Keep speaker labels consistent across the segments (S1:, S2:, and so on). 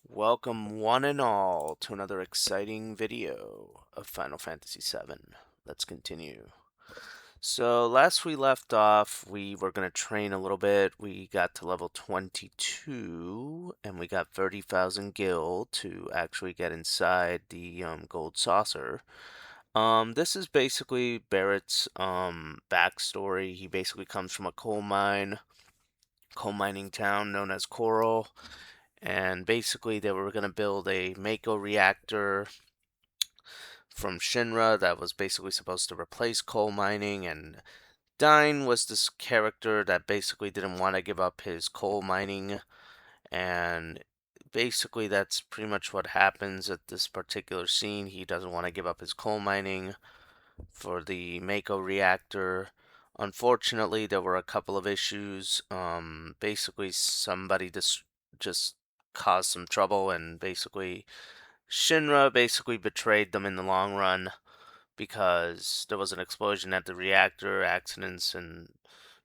S1: Welcome one and all to another exciting video of Final Fantasy VII. Let's continue. So last we left off, we were going to train a little bit. We got to level 22 and we got 30,000 gil to actually get inside the gold saucer. This is basically Barret's backstory. He basically comes from a coal mining town known as Corel, and basically they were going to build a Mako reactor from Shinra that was basically supposed to replace coal mining, and Dyne was this character that basically didn't want to give up his coal mining, and basically that's pretty much what happens at this particular scene. He doesn't want to give up his coal mining for the Mako reactor. Unfortunately, there were a couple of issues. Basically, somebody just caused some trouble, and basically Shinra basically betrayed them in the long run because there was an explosion at the reactor, accidents, and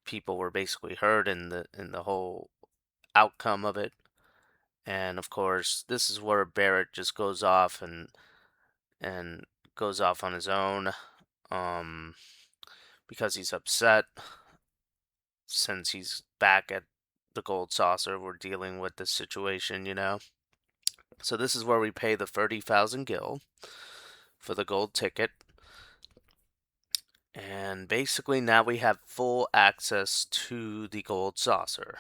S1: people were basically hurt in the whole outcome of it. And of course, this is where Barret just goes off and goes off on his own, um, because he's upset since he's back at the gold saucer. We're dealing with this situation. So this is where we pay the 30,000 gil for the gold ticket. And basically now we have full access to the gold saucer.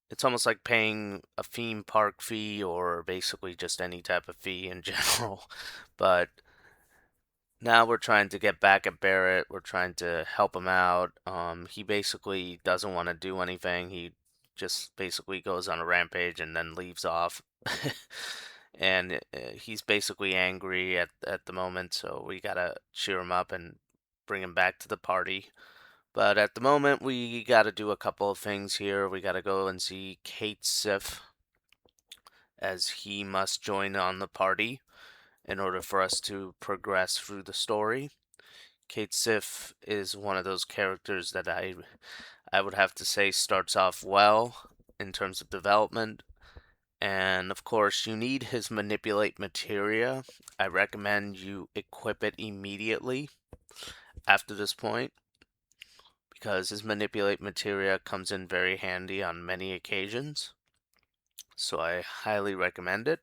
S1: It's almost like paying a theme park fee or basically just any type of fee in general. But now we're trying to get back at Barret. We're trying to help him out. He basically doesn't want to do anything. He just basically goes on a rampage and then leaves off. And he's basically angry at the moment, so we gotta cheer him up and bring him back to the party. But at the moment, we gotta do a couple of things here. We gotta go and see Kate Sif, as he must join on the party in order for us to progress through the story. Kate Sif is one of those characters that I would have to say starts off well in terms of development. And of course, you need his manipulate materia. I recommend you equip it immediately after this point, because his manipulate materia comes in very handy on many occasions. So I highly recommend it.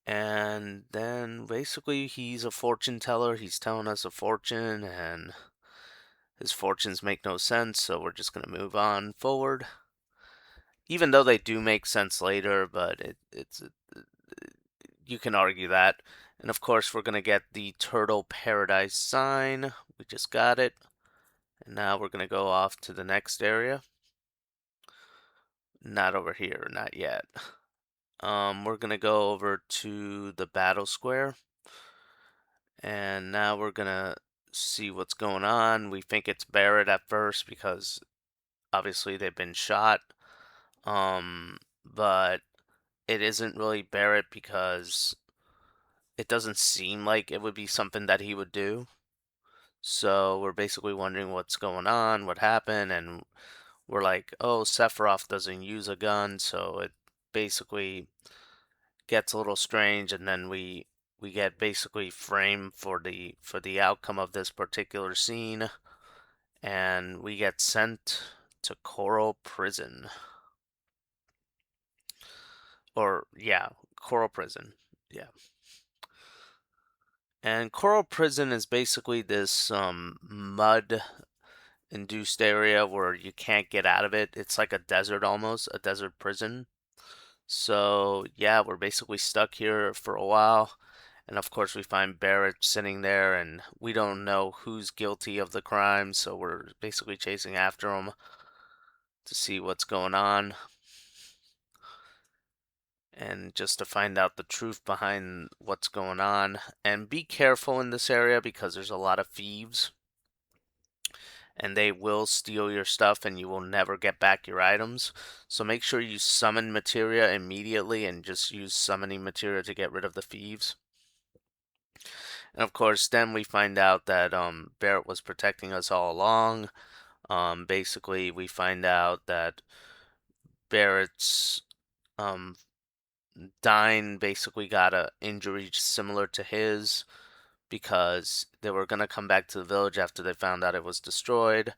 S1: And then basically he's a fortune teller. He's telling us a fortune, and his fortunes make no sense, so we're just going to move on forward. Even though they do make sense later, but you can argue that. And of course, we're going to get the Turtle Paradise sign. We just got it. And now we're going to go off to the next area. Not over here, not yet. We're going to go over to the battle square. And now we're going to see what's going on. We think it's Barret at first because obviously they've been shot. But it isn't really Barret because it doesn't seem like it would be something that he would do. So we're basically wondering what's going on, what happened, and we're like, oh, Sephiroth doesn't use a gun, so it basically gets a little strange, and then we get basically framed for the outcome of this particular scene, and we get sent to Corel Prison. Or yeah, Corel Prison. Yeah. And Corel Prison is basically this mud induced area where you can't get out of it. It's like a desert almost, a desert prison. So yeah, we're basically stuck here for a while. And of course we find Barret sitting there, and we don't know who's guilty of the crime, so we're basically chasing after him to see what's going on. And just to find out the truth behind what's going on. And be careful in this area because there's a lot of thieves, and they will steal your stuff and you will never get back your items. So make sure you summon materia immediately and just use summoning materia to get rid of the thieves. And of course, then we find out that Barret was protecting us all along. Basically, we find out that Barret's Dyne basically got a injury similar to his because they were gonna come back to the village after they found out it was destroyed,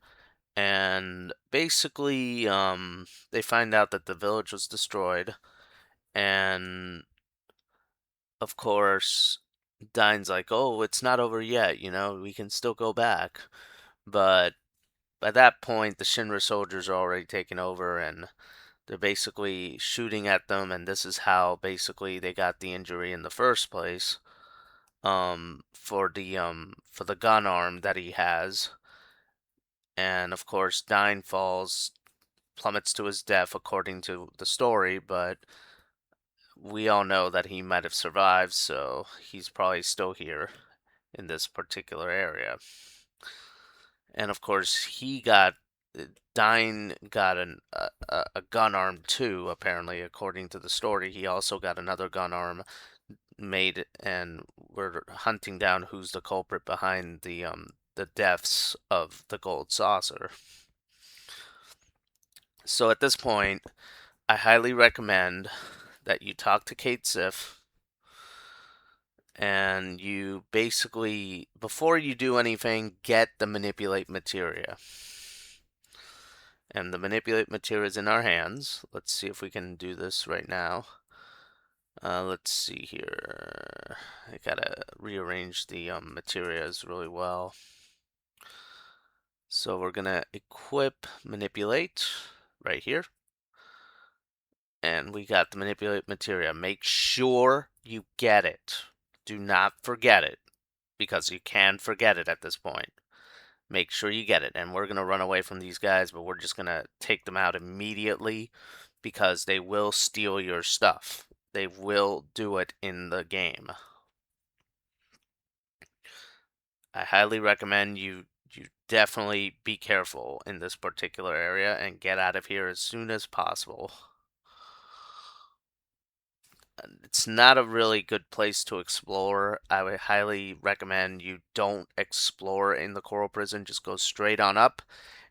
S1: and basically, they find out that the village was destroyed, and of course, Dyne's like, "Oh, it's not over yet, we can still go back." But by that point, the Shinra soldiers are already taken over, and they're basically shooting at them, and this is how basically they got the injury in the first place. For the gun arm that he has, and of course, Dyne falls, plummets to his death according to the story, but we all know that he might have survived, so he's probably still here in this particular area. And of course, Dyne got a gun arm too, apparently, according to the story. He also got another gun arm made, and we're hunting down who's the culprit behind the deaths of the gold saucer. So at this point, I highly recommend that you talk to Kate Sif, and you basically, before you do anything, get the manipulate materia. And the manipulate materia is in our hands. Let's see if we can do this right now. Let's see here. I gotta rearrange the materias really well. So we're gonna equip manipulate right here. And we got the manipulate materia. Make sure you get it. Do not forget it, because you can forget it at this point. Make sure you get it. And we're gonna run away from these guys, but we're just gonna take them out immediately because they will steal your stuff. They will do it in the game. I highly recommend you definitely be careful in this particular area and get out of here as soon as possible. It's not a really good place to explore. I would highly recommend you don't explore in the Corel Prison. Just go straight on up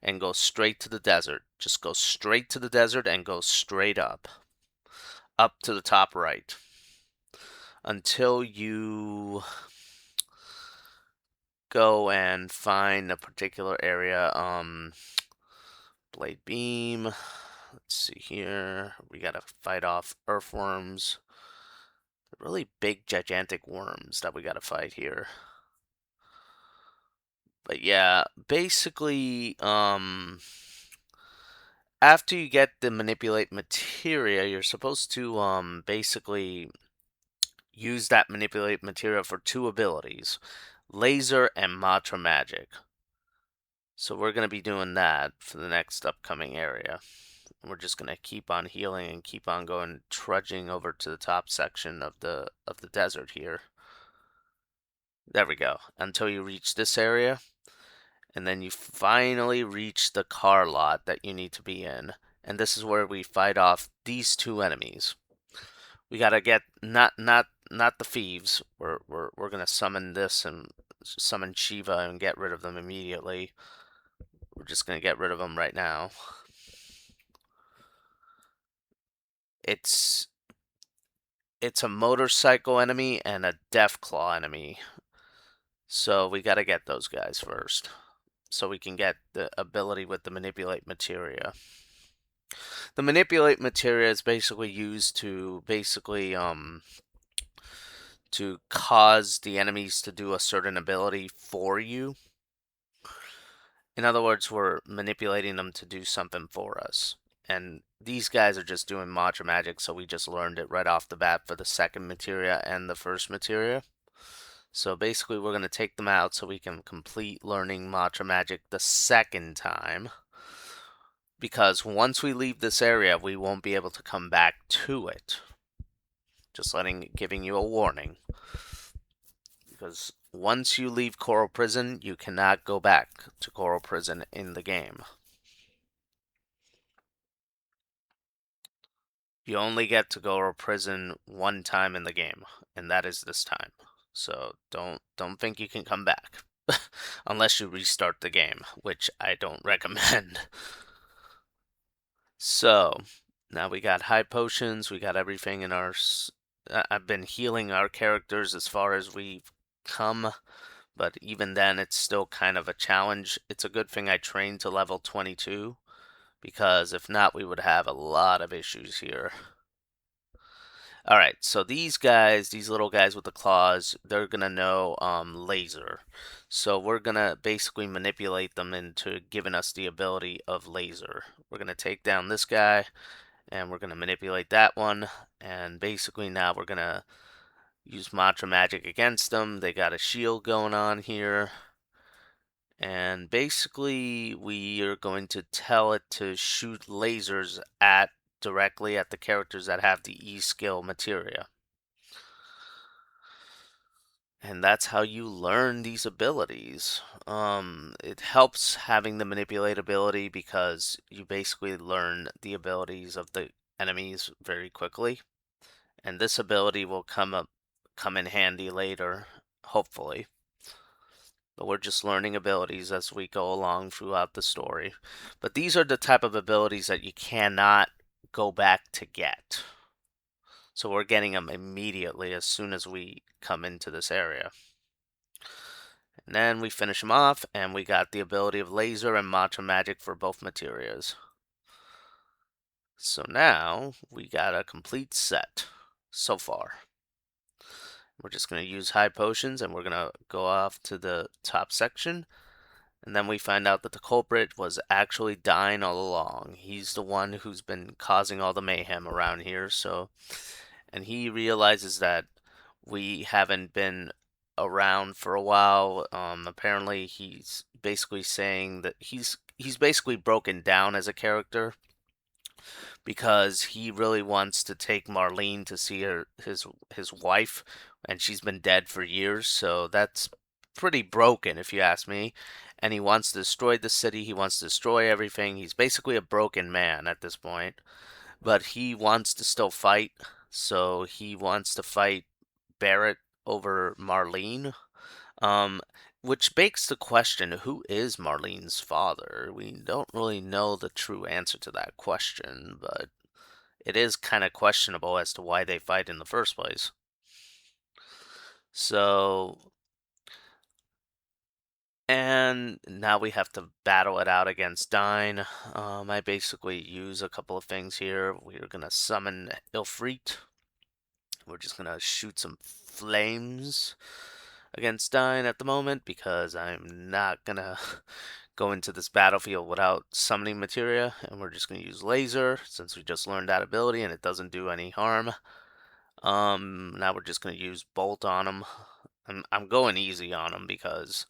S1: and go straight to the desert. Just go straight to the desert and go straight up to the top right until you go and find a particular area. Blade beam. Let's see here. We gotta fight off earthworms. Really big, gigantic worms that we gotta fight here. But yeah, basically, after you get the manipulate materia, you're supposed to, basically use that manipulate materia for two abilities, laser and mantra magic. So we're going to be doing that for the next upcoming area. We're just going to keep on healing and keep on going, trudging over to the top section of the desert here. There we go. Until you reach this area, and then you finally reach the car lot that you need to be in. And this is where we fight off these two enemies. We gotta get not the thieves. We're gonna summon this and summon Shiva and get rid of them immediately. We're just gonna get rid of them right now. It's a motorcycle enemy and a Deathclaw enemy. So we gotta get those guys first, so we can get the ability with the manipulate materia. The manipulate materia is basically used to to cause the enemies to do a certain ability for you. In other words, we're manipulating them to do something for us. And these guys are just doing mantra magic, so we just learned it right off the bat for the second materia and the first materia. So basically, we're going to take them out so we can complete learning mantra magic the second time. Because once we leave this area, we won't be able to come back to it. Just giving you a warning. Because once you leave Corel Prison, you cannot go back to Corel Prison in the game. You only get to Corel Prison one time in the game, and that is this time. So don't think you can come back. Unless you restart the game, which I don't recommend. So, Now we got high potions, we got everything in our... I've been healing our characters as far as we've come, but even then it's still kind of a challenge. It's a good thing I trained to level 22, because if not, we would have a lot of issues here. Alright, so these guys, these little guys with the claws, they're gonna know laser. So we're gonna basically manipulate them into giving us the ability of laser. We're gonna take down this guy, and we're gonna manipulate that one, and basically now we're gonna use mantra magic against them. They got a shield going on here. And basically, we are going to tell it to shoot lasers directly at the characters that have the E skill materia. And that's how you learn these abilities. It helps having the manipulate ability because you basically learn the abilities of the enemies very quickly. And this ability will come in handy later, hopefully. But we're just learning abilities as we go along throughout the story. But these are the type of abilities that you cannot go back to get. So we're getting them immediately as soon as we come into this area. And then we finish them off, and we got the ability of laser and mantra magic for both materials. So now we got a complete set so far. We're just going to use high potions, and we're going to go off to the top section. And then we find out that the culprit was actually Dyne all along. He's the one who's been causing all the mayhem around here. And he realizes that we haven't been around for a while. Apparently, he's basically saying that he's basically broken down as a character, because he really wants to take Marlene to see his wife, and she's been dead for years. So that's pretty broken, if you ask me. And he wants to destroy the city. He wants to destroy everything. He's basically a broken man at this point, but he wants to still fight. So he wants to fight Barret over Marlene. Um, which begs the question, who is Marlene's father? We don't really know the true answer to that question, but it is kind of questionable as to why they fight in the first place. So, and now we have to battle it out against Dyne. I basically use a couple of things here. We're going to summon Ilfrite. We're just going to shoot some flames against Dyne at the moment, because I'm not going to go into this battlefield without summoning materia. And we're just going to use laser, since we just learned that ability and it doesn't do any harm. Now we're just going to use bolt on him. I'm going easy on him because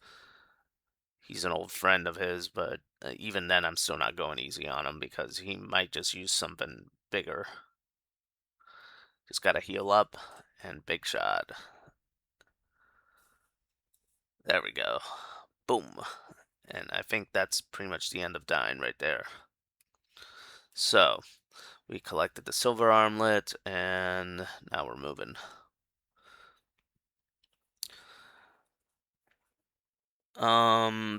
S1: he's an old friend of his, but even then I'm still not going easy on him because he might just use something bigger. Just gotta heal up, and big shot. There we go. Boom. And I think that's pretty much the end of Dyne right there. So, we collected the silver armlet, and now we're moving.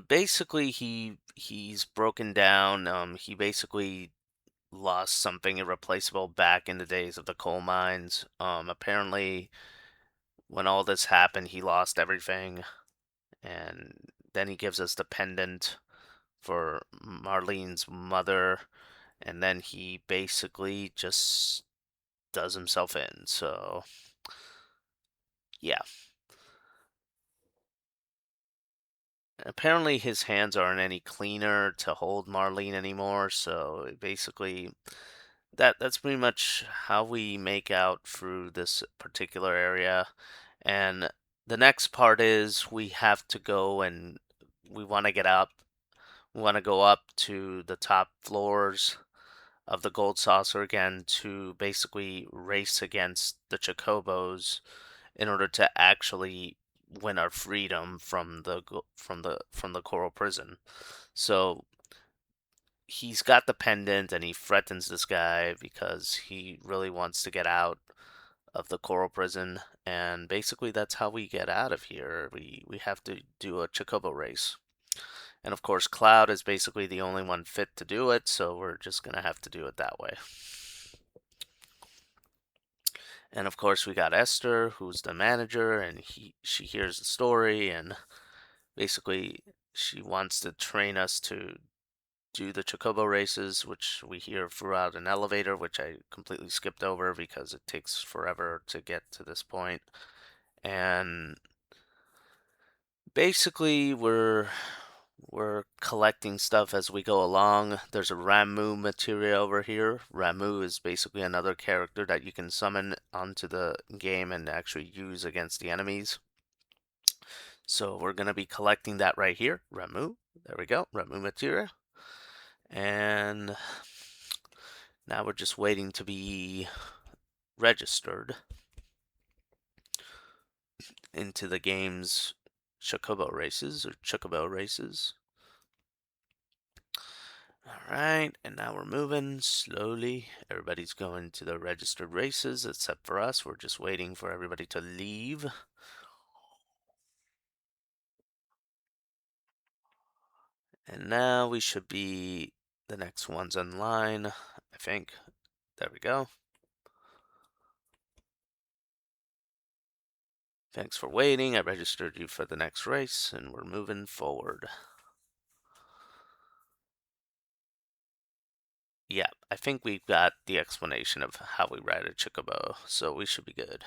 S1: Basically he's broken down. He basically lost something irreplaceable back in the days of the coal mines. Apparently when all this happened, he lost everything, and then he gives us the pendant for Marlene's mother, and then he basically just does himself in. So, yeah. Apparently his hands aren't any cleaner to hold Marlene anymore, so basically that's pretty much how we make out through this particular area. And the next part is we have to go, and we want to get up. We want to go up to the top floors of the gold saucer again to basically race against the Chocobos in order to actually win our freedom from the Corel Prison. So he's got the pendant, and he threatens this guy because he really wants to get out of the Corel Prison, and basically that's how we get out of here. We have to do a Chocobo race. And of course, Cloud is basically the only one fit to do it, so we're just gonna have to do it that way. And of course, we got Esther, who's the manager, and she hears the story, and basically she wants to train us to do the Chocobo races, which we hear throughout an elevator, which I completely skipped over because it takes forever to get to this point. And basically, we're collecting stuff as we go along. There's a Ramu materia over here. Ramu is basically another character that you can summon onto the game and actually use against the enemies. So we're going to be collecting that right here. Ramu. There we go. Ramu materia. And now we're just waiting to be registered into the game's Chocobo races or Chocobo races. Alright, and now we're moving slowly. Everybody's going to the registered races except for us. We're just waiting for everybody to leave. And now we should be the next ones in line, I think. There we go. Thanks for waiting. I registered you for the next race, and we're moving forward. Yeah, I think we've got the explanation of how we ride a Chocobo, so we should be good.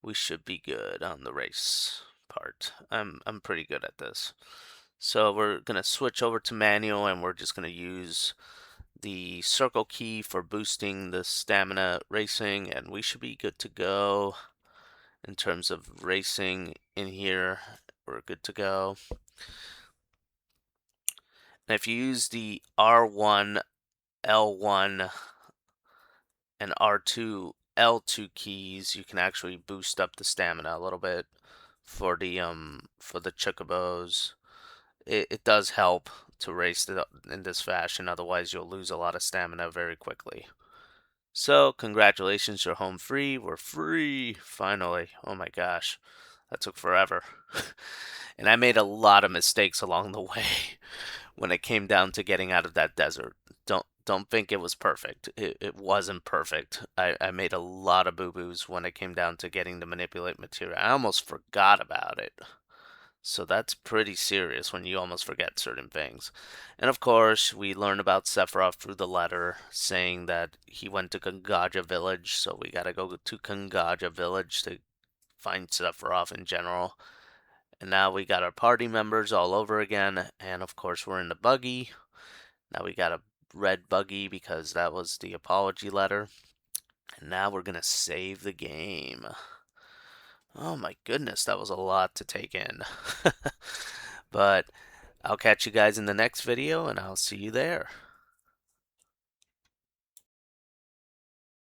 S1: We should be good on the race part. I'm pretty good at this. So we're gonna switch over to manual, and we're just gonna use the circle key for boosting the stamina racing, and we should be good to go in terms of racing in here. We're good to go. And if you use the R1, L1, and R2, L2 keys, you can actually boost up the stamina a little bit for the chocobos. It does help to race in this fashion, otherwise you'll lose a lot of stamina very quickly. So, congratulations, you're home free. We're free, finally. Oh my gosh, that took forever. And I made a lot of mistakes along the way when it came down to getting out of that desert. Don't think it was perfect. It wasn't perfect. I made a lot of boo-boos when it came down to getting to manipulate material. I almost forgot about it. So that's pretty serious when you almost forget certain things. And of course, we learn about Sephiroth through the letter saying that he went to Gongaja village, so we gotta go to Gongaja village to find Sephiroth in general. And now we got our party members all over again, and of course we're in the buggy. Now we got a red buggy because that was the apology letter. And now we're gonna save the game. Oh my goodness, that was a lot to take in. But I'll catch you guys in the next video, and I'll see you there.